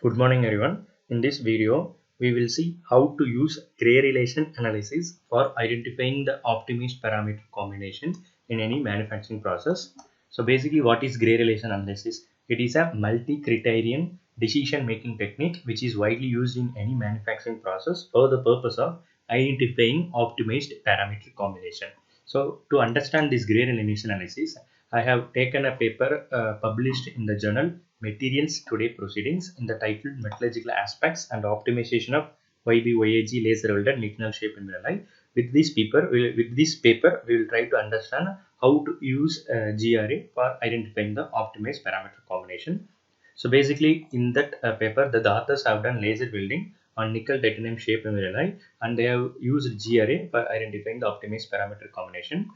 Good morning everyone. In this video, we will see how to use gray relation analysis for identifying the optimized parameter combination in any manufacturing process. So basically what is gray relation analysis? It is a multi-criterion decision making technique which is widely used in any manufacturing process for the purpose of identifying optimized parameter combination. So to understand this gray relation analysis, I have taken a paper published in the journal Materials Today Proceedings in the title Metallurgical Aspects and Optimization of YB-YAG Laser Welded Nitinol Shape and Alloy. With this paper, we will try to understand how to use GRA for identifying the optimized parameter combination. So basically, in that paper, the authors have done laser welding on nickel titanium shape and alloy, and they have used GRA for identifying the optimized parameter combination.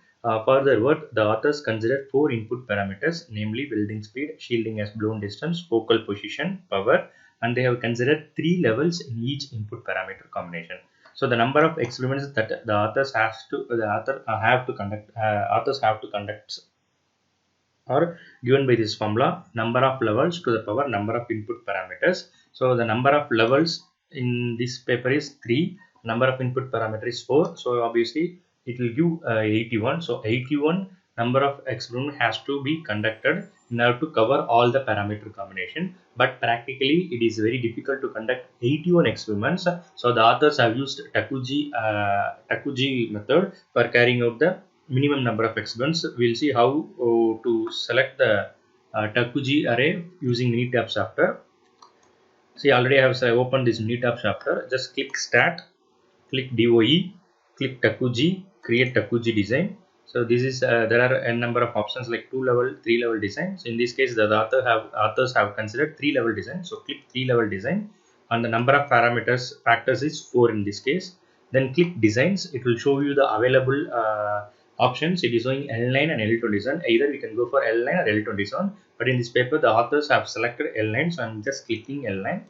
Furthermore, the authors considered 4 input parameters, namely welding speed, shielding as blown distance, focal position, power, and they have considered 3 levels in each input parameter combination. So the number of experiments that the authors have to conduct are given by this formula: number of levels to the power number of input parameters. So the number of levels in this paper is 3, number of input parameter is 4, so obviously it will give 81. So 81 number of experiment has to be conducted in order to cover all the parameter combination, but practically it is very difficult to conduct 81 experiments. So the authors have used Takuji method for carrying out the minimum number of experiments. We'll see how to select the Takuji array using Minitab software. See, already I have opened this Minitab software. Just click Start, click DOE, click Takuji, create Takuji design. So this is there are a number of options like 2-level, 3-level designs. In this case, the authors have considered 3-level design. So click 3-level design, and the number of factors is 4 in this case. Then click designs. It will show you the available options. It is showing L9 and L27. Either we can go for L9 or L27, but in this paper the authors have selected L9, so I'm just clicking L9.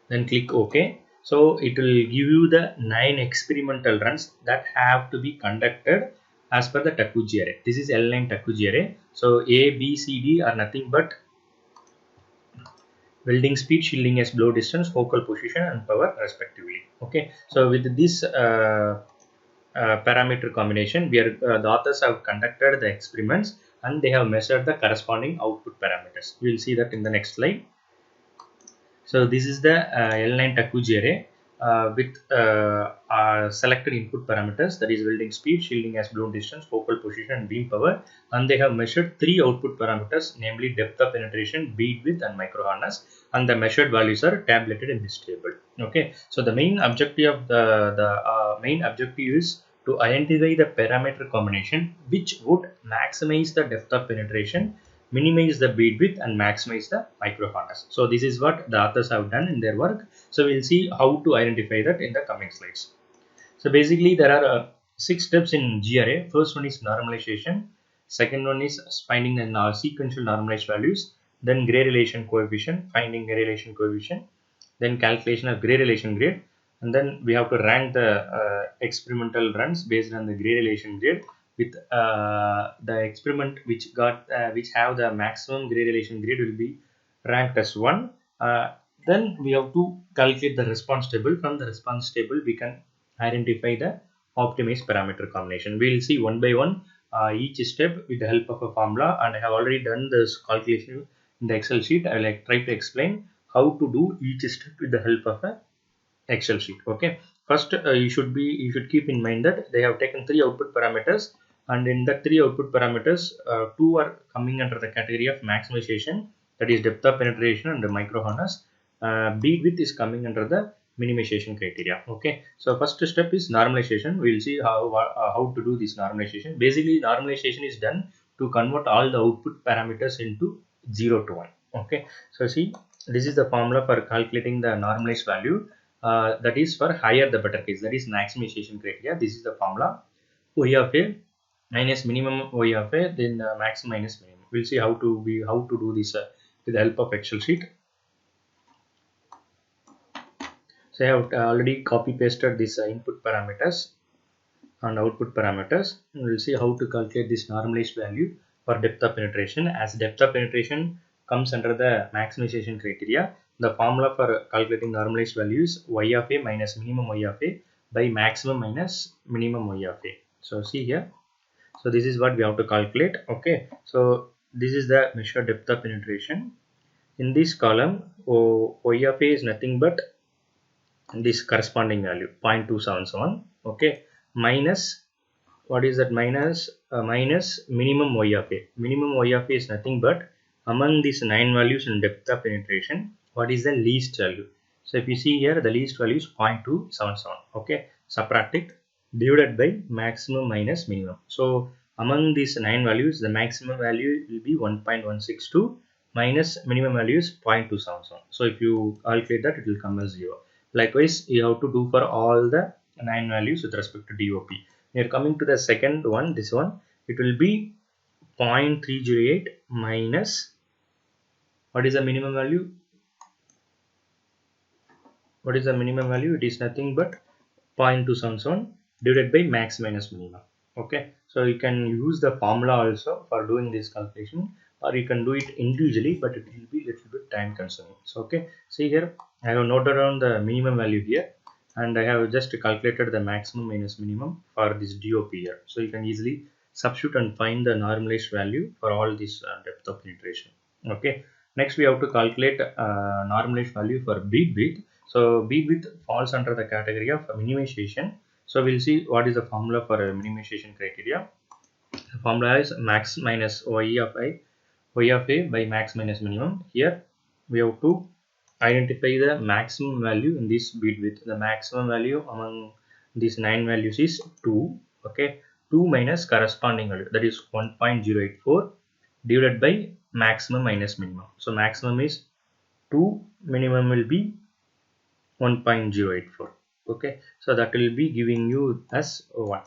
Then click OK. So it will give you the 9 experimental runs that have to be conducted as per the Takuji array. This is L9 Takuji array. So A, B, C, D are nothing but welding speed, shielding as blow distance, focal position and power respectively. Okay, so with this parameter combination, the authors have conducted the experiments and they have measured the corresponding output parameters. We will see that in the next slide. So this is the L9 Takuji array with selected input parameters, that is welding speed, shielding as blown distance, focal position and beam power, and they have measured 3 output parameters, namely depth of penetration, bead width and micro hardness, and the measured values are tabulated in this table. Okay, so the main objective of the main objective is to identify the parameter combination which would maximize the depth of penetration, minimize the bead width and maximize the micro hardness. So this is what the authors have done in their work. So we'll see how to identify that in the coming slides. So basically there are 6 steps in GRA. First one is normalization. Second one is finding the sequential normalized values. Then gray relation coefficient, finding gray relation coefficient. Then calculation of gray relation grade. And then we have to rank the experimental runs based on the gray relation grade, with the experiment which have the maximum gray relation grade will be ranked as 1. Then we have to calculate the response table. From the response table we can identify the optimized parameter combination. We will see one by one each step with the help of a formula, and I have already done this calculation in the Excel sheet. I will try to explain how to do each step with the help of a Excel sheet. Okay, first you should keep in mind that they have taken 3 output parameters, and in the 3 output parameters 2 are coming under the category of maximization, that is depth of penetration and the micro hardness. Bead width is coming under the minimization criteria. Okay, so first step is normalization. We will see how to do this normalization. Basically normalization is done to convert all the output parameters into 0 to 1. Okay, so see, this is the formula for calculating the normalized value. That is for higher the better case, that is maximization criteria. This is the formula: y of a minus minimum y of a, then maximum minus minimum. We'll see how to do this with the help of Excel sheet. So I have already copy pasted this input parameters and output parameters. We'll see how to calculate this normalized value for depth of penetration. As depth of penetration comes under the maximization criteria, the formula for calculating normalized value is y of a minus minimum y of a by maximum minus minimum y of a. So see here, so this is what we have to calculate. Okay, so this is the measured depth of penetration. In this column, y of a is nothing but this corresponding value 0.277. Okay, minus, what is that, minus minimum y of a. Minimum y of a is nothing but among these 9 values in depth of penetration, what is the least value. So if you see here, the least value is 0.277. Okay, subtract it, divided by maximum minus minimum. So among these 9 values, the maximum value will be 1.162 minus minimum value is 0.277. So if you calculate that, it will come as 0. Likewise, you have to do for all the 9 values with respect to DOP. We are coming to the second one, this one, it will be 0.308 minus, what is the minimum value? What is the minimum value? It is nothing but 0.277 divided by max minus minimum. Okay, so you can use the formula also for doing this calculation, or you can do it individually, but it will be little bit time consuming. So okay, see here, I have noted down the minimum value here, and I have just calculated the maximum minus minimum for this DOP here. So you can easily substitute and find the normalized value for all this depth of penetration. Okay, next we have to calculate normalized value for bead width. So bead width falls under the category of minimization. So we'll see what is the formula for a minimization criteria. The formula is max minus y of a by max minus minimum. Here we have to identify the maximum value in this bead width. The maximum value among these 9 values is 2. Okay, 2 minus corresponding value, that is 1.084 divided by maximum minus minimum. So maximum is 2, minimum will be 1.084. Okay, so that will be giving you as 1.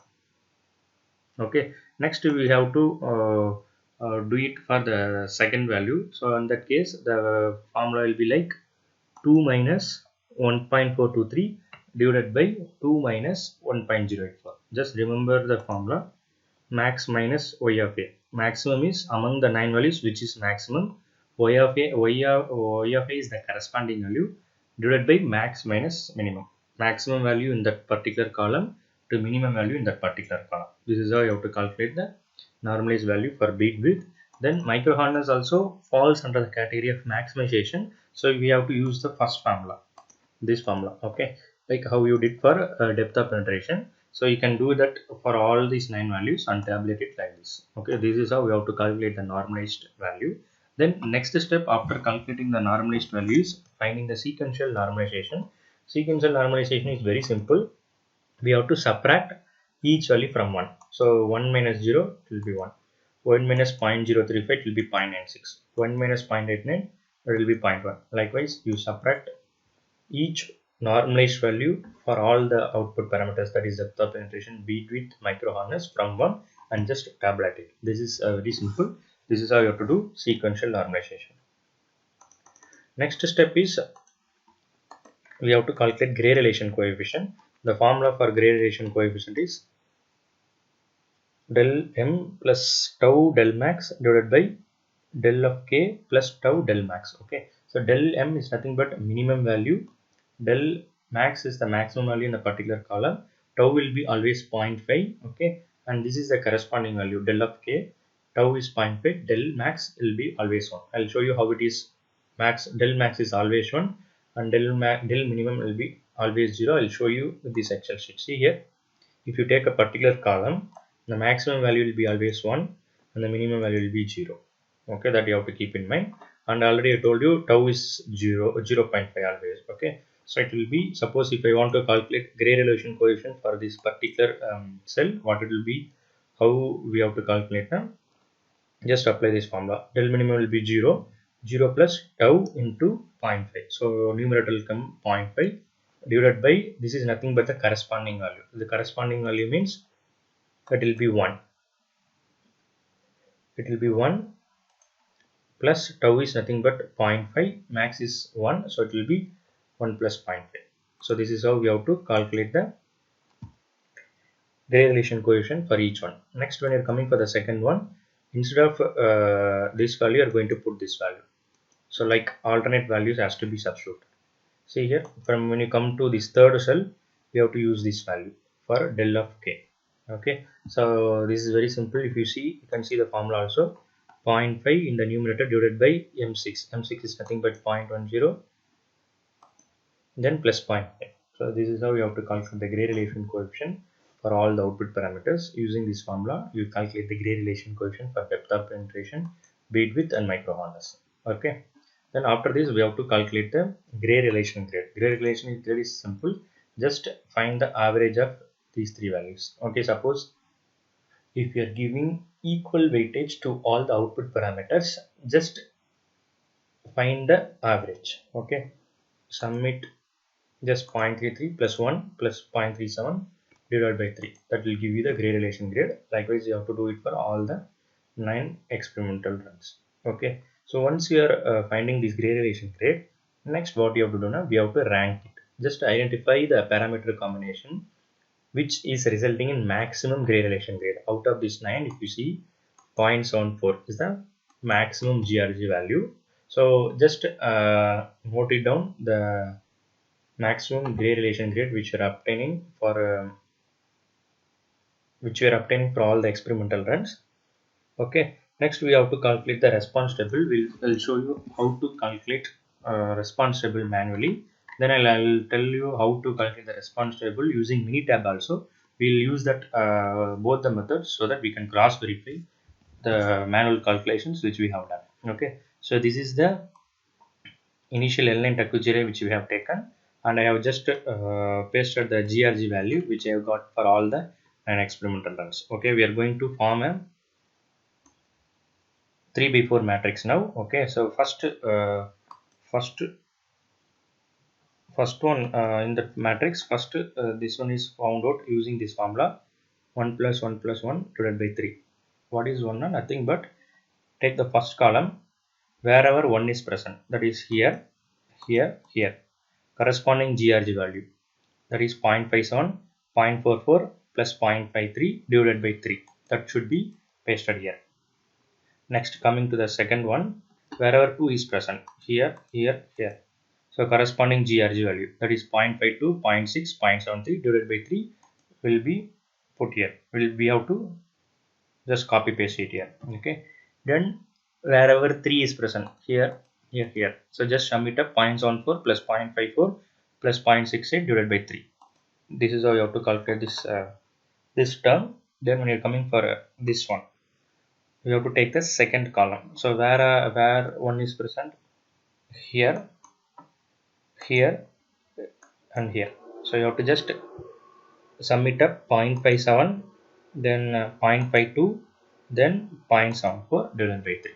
Okay, next we have to do it for the second value. So in that case, the formula will be like 2 minus 1.423 divided by 2 minus 1.084. Just remember the formula, max minus y of a. Maximum is among the 9 values which is maximum. Y of a is the corresponding value divided by max minus minimum. Maximum value in that particular column to minimum value in that particular column. This is how you have to calculate the normalized value for bead width. Then micro harness also falls under the category of maximization. So we have to use the first formula, this formula. Okay, like how you did for depth of penetration. So you can do that for all these 9 values and tabulate it like this. Okay, this is how we have to calculate the normalized value. Then next step after calculating the normalized value is finding the sequential normalization. Sequential normalization is very simple. We have to subtract each value from 1. So 1 minus 0 will be 1. 1 minus 0.035 it will be 0.96. 1 minus 0.89 it will be 0.1. Likewise, you subtract each normalized value for all the output parameters, that is depth of penetration, bead width, micro harness, from 1 and just tabulate it. This is very simple. This is how you have to do sequential normalization. Next step is we have to calculate Gray relation coefficient. The formula for Gray relation coefficient is del m plus tau del max divided by del of k plus tau del max. Okay, so del m is nothing but minimum value, del max is the maximum value in the particular column, tau will be always 0.5. Okay, and this is the corresponding value, del of k, tau is 0.5, del max will be always 1. I'll show you how it is. Del max is always 1 and del minimum will be always 0. I'll show you with this Excel sheet. See here, if you take a particular column, the maximum value will be always 1 and the minimum value will be 0. Okay, that you have to keep in mind. And already I told you tau is 0.5 always. Okay, so it will be, suppose if I want to calculate Gray relation coefficient for this particular cell, what it will be, how we have to calculate them. Just apply this formula, del minimum will be 0 plus tau into 0.5. So numerator will come 0.5 divided by, this is nothing but the corresponding value. The corresponding value means that will be 1. It will be 1 plus tau is nothing but 0.5, max is 1, so it will be 1 plus 0.5. So this is how we have to calculate the Gray relation coefficient for each one. Next, when you are coming for the second one, instead of this value, you are going to put this value. So like alternate values has to be substituted. See here, from when you come to this third cell, you have to use this value for del of k. Okay, so this is very simple. If you see, you can see the formula also. 0.5 in the numerator divided by m6. m6 is nothing but 0.10, then plus 0.5. So this is how you have to calculate the Gray relation coefficient for all the output parameters. Using this formula, you calculate the Gray relation coefficient for depth of penetration, bead width, and micro harness. Okay. Then after this, we have to calculate the Gray relation grade. Gray relation grade is simple. Just find the average of these three values. Okay. Suppose if you are giving equal weightage to all the output parameters, just find the average. Okay. Submit just 0.33 plus 1 plus 0.37 divided by 3. That will give you the Gray relation grade. Likewise, you have to do it for all the 9 experimental runs. Okay. So once you are finding this Gray relation grade, next what you have to do now, we have to rank it. Just identify the parameter combination which is resulting in maximum Gray relation grade. Out of this 9, if you see, 0.74 is the maximum GRG value. So just note it down, the maximum Gray relation grade which you are obtaining for all the experimental runs. Okay. Next, we have to calculate the response table. We'll show you how to calculate response table manually. Then I'll tell you how to calculate the response table using Minitab also. We'll use that both the methods so that we can cross verify the manual calculations which we have done. Okay. So this is the initial L9 TACUJ array which we have taken, and I have just pasted the GRG value which I have got for all the 9 experimental runs. Okay, we are going to form a 3 by 4 matrix now. Okay, so first one in the matrix, this one is found out using this formula 1 plus 1 plus 1 divided by 3. What is 1? Nothing but take the first column wherever 1 is present, that is here, here, here, corresponding GRG value, that is 0.57, 0.44 plus 0.53 divided by 3. That should be pasted here. Next, coming to the second one, wherever 2 is present, here, here, here. So corresponding GRG value, that is 0.52, 0.6, 0.73 divided by 3 will be put here. We have to just copy paste it here. Okay. Then wherever 3 is present, here, here, here. So just sum it up, 0.14 plus 0.54 plus 0.68 divided by 3. This is how you have to calculate this term. Then when you're coming for this one, you have to take the second column. So where 1 is present, here, here, and here. So you have to just sum it up, 0.57, then 0.52, then 0.74 divided by 3.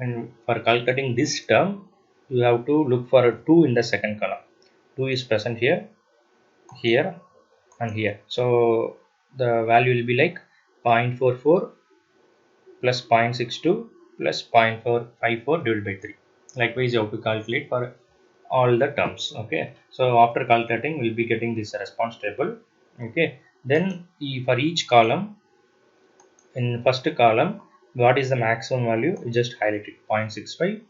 And for calculating this term, you have to look for a 2 in the second column. 2 is present here, here, and here. So the value will be like 0.44 plus 0.62 plus 0.454 divided by 3. Likewise, you have to calculate for all the terms. Okay. So after calculating, we'll be getting this response table. Okay. Then for each column, in first column, what is the maximum value? You just highlight it, 0.65.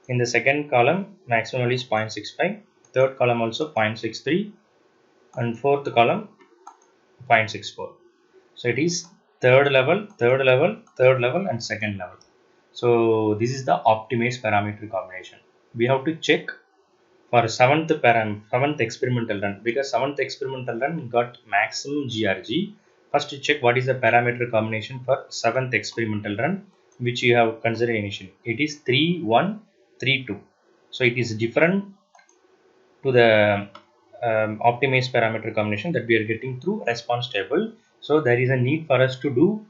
In the second column, maximum value is 0.65. Third column also 0.63, and fourth column 0.64. So it is third level, and second level. So this is the optimized parameter combination. We have to check for seventh experimental run, because seventh experimental run got maximum GRG. First to check what is the parameter combination for seventh experimental run which you have considered initially. It is 3132. So it is different to the optimized parameter combination that we are getting through response table. So there is a need for us to do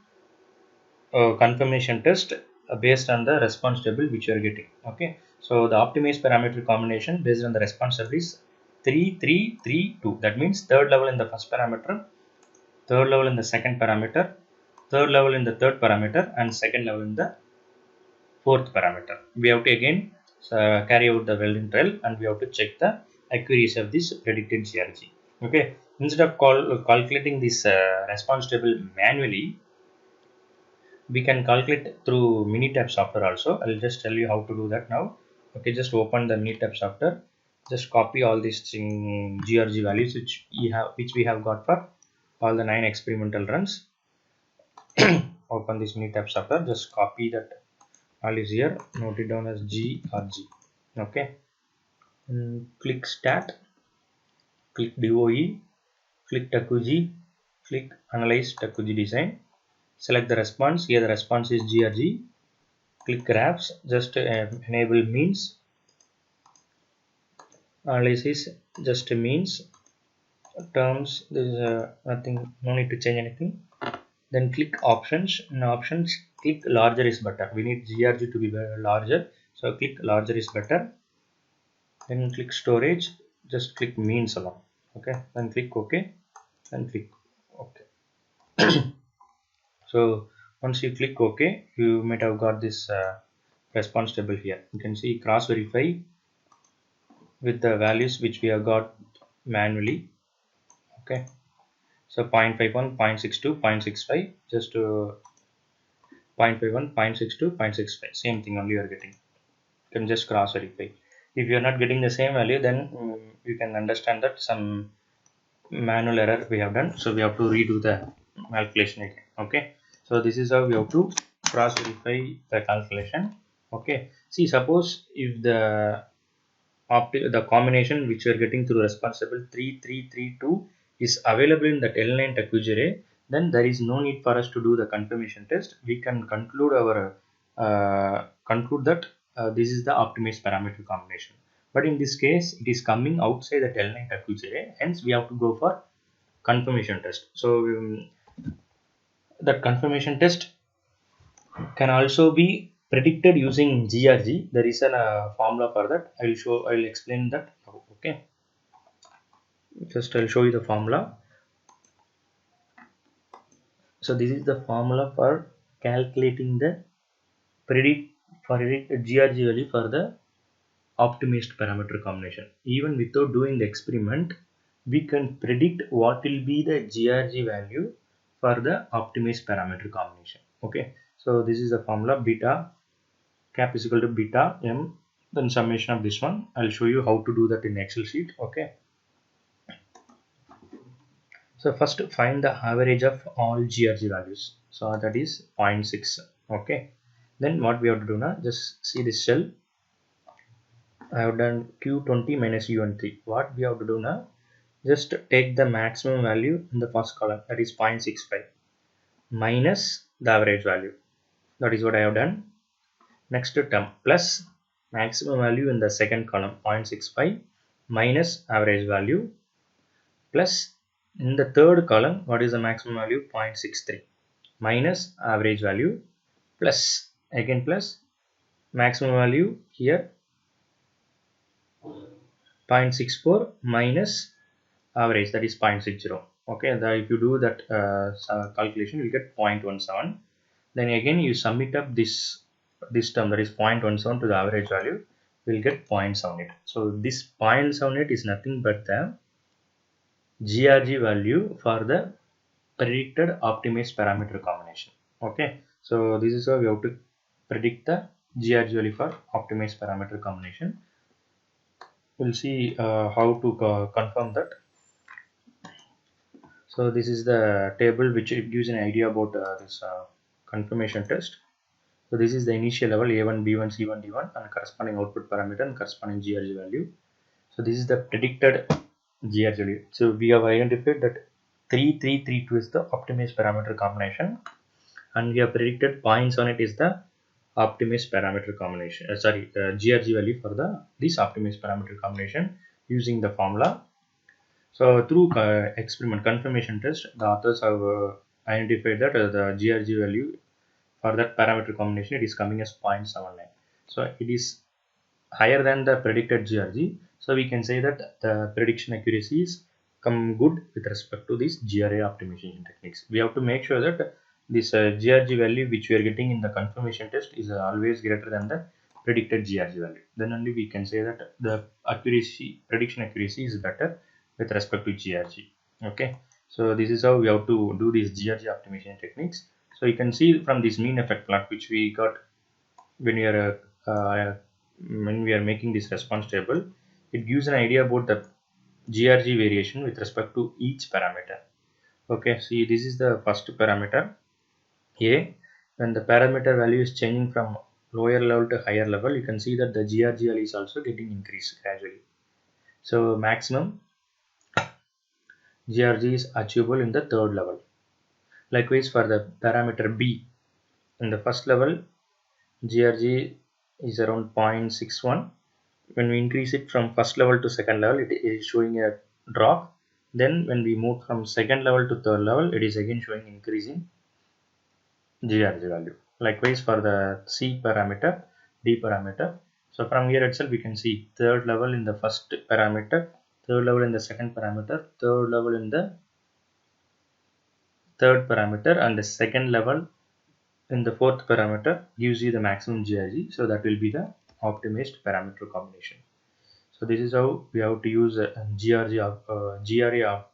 a confirmation test based on the response table which you are getting. Okay. So the optimized parameter combination based on the response table is 3332. That means third level in the first parameter, third level in the second parameter, third level in the third parameter, and second level in the fourth parameter. We have to again carry out the welding trial, and we have to check the accuracy of this predicted GRG. Okay. Instead of calculating this response table manually, we can calculate through Minitab software also. I'll just tell you how to do that now. Okay, just open the MeetUp software. Just copy all these GRG values which we have got for all the 9 experimental runs. Open this MeetUp software. Just copy that values here. Note it down as GRG. Okay. And click Stat. Click DOE. Click Takuji. Click Analyze Takuji Design. Select the response. Here the response is GRG. Click Graphs. Just enable means. Analysis just means. Terms, there is nothing, no need to change anything. Then click options. In options, click larger is better. We need GRG to be larger, so click larger is better. Then click storage. Just click means alone. Okay. Then click OK. Then click OK. So once you click OK, you might have got this response table here. You can see cross verify with the values which we have got manually. Okay. So 0.51, 0.62, 0.65, just 0.51, 0.62, 0.65, same thing only you are getting. You can just cross verify. If you are not getting the same value, then you can understand that some manual error we have done. So we have to redo the calculation again. Okay. So this is how we have to cross verify the calculation. Okay. See, suppose if the combination which we are getting through responsible 3332 is available in that L9 TACUJ array, then there is no need for us to do the confirmation test. We can conclude our that this is the optimized parameter combination. But in this case, it is coming outside the L9 TACUJ array. Hence, we have to go for confirmation test. So that confirmation test can also be predicted using GRG. There is a formula for that. I'll explain that. Okay. Just I'll show you the formula. So this is the formula for calculating the predict GRG value for the optimized parameter combination. Even without doing the experiment, we can predict what will be the GRG value for the optimized parameter combination. Okay. So this is the formula beta cap is equal to beta m, then summation of this one. I'll show you how to do that in Excel sheet. Okay. So first find the average of all GRG values. So that is 0.6. Okay. Then what we have to do now, just see this cell. I have done Q20 minus U13. What we have to do now, just take the maximum value in the first column, that is 0.65, minus the average value. That is what I have done. Next term, plus maximum value in the second column 0.65 minus average value, plus in the third column what is the maximum value, 0.63 minus average value, plus again plus maximum value here 0.64 minus average, that is 0.60. Okay, if you do that calculation, you will get 0.17. Then again you sum it up this term, that is 0.17 to the average value, will get 0.78. So this 0.78 is nothing but the GRG value for the predicted optimized parameter combination. Okay, so this is how we have to predict the GRG value for optimized parameter combination. We'll see how to confirm that. So this is the table which it gives an idea about this confirmation test. So this is the initial level A1, B1, C1, D1 and corresponding output parameter and corresponding GRG value. So this is the predicted GRG value. So we have identified that 3332 is the optimized parameter combination, and we have predicted 0.78 is the optimized parameter combination. GRG value for this optimized parameter combination using the formula. So through experiment confirmation test, the authors have identified that the GRG value for that parameter combination, it is coming as 0.79. So it is higher than the predicted GRG. So we can say that the prediction accuracy is come good with respect to these GRA optimization techniques. We have to make sure that this GRG value which we are getting in the confirmation test is always greater than the predicted GRG value. Then only we can say that the prediction accuracy is better with respect to GRG. Okay. So this is how we have to do these GRG optimization techniques. So you can see from this mean effect plot which we got when we are when we are making this response table, it gives an idea about the GRG variation with respect to each parameter. Okay, see, this is the first parameter A. When the parameter value is changing from lower level to higher level, you can see that the GRGL is also getting increased gradually. So maximum GRG is achievable in the third level. Likewise for the parameter B, in the first level GRG is around 0.61. When we increase it from first level to second level, it is showing a drop. Then when we move from second level to third level, it is again showing increasing GRG value. Likewise for the C parameter, D parameter. So from here itself we can see third level in the first parameter, third level in the second parameter, third level in the third parameter, and the second level in the fourth parameter gives you the maximum GRG. So that will be the optimized parameter combination. So this is how we have to use a GRA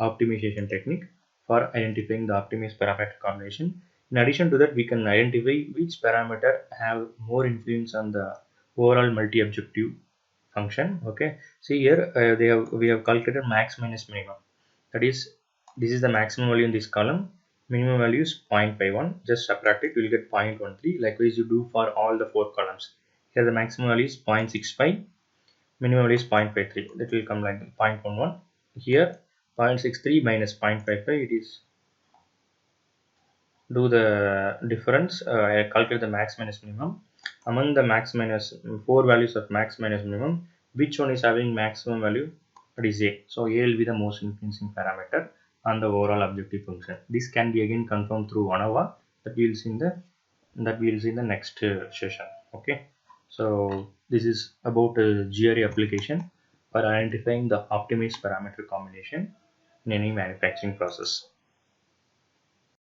optimization technique for identifying the optimized parameter combination. In addition to that, we can identify which parameter have more influence on the overall multi-objective function. Okay, see here we have calculated max minus minimum. That is, this is the maximum value in this column. Minimum value is 0.51. Just subtract it, you will get 0.13. Likewise, you do for all the four columns. Here the maximum value is 0.65. Minimum value is 0.53. That will come like 0.11. Here 0.63 minus 0.55. It is do the difference. I calculate the max minus minimum. Among the max minus four values of max minus minimum, which one is having maximum value? That is A. So A will be the most influencing parameter on the overall objective function. This can be again confirmed through ANOVA that we will see in the next session. Okay. So this is about GRE application for identifying the optimized parameter combination in any manufacturing process.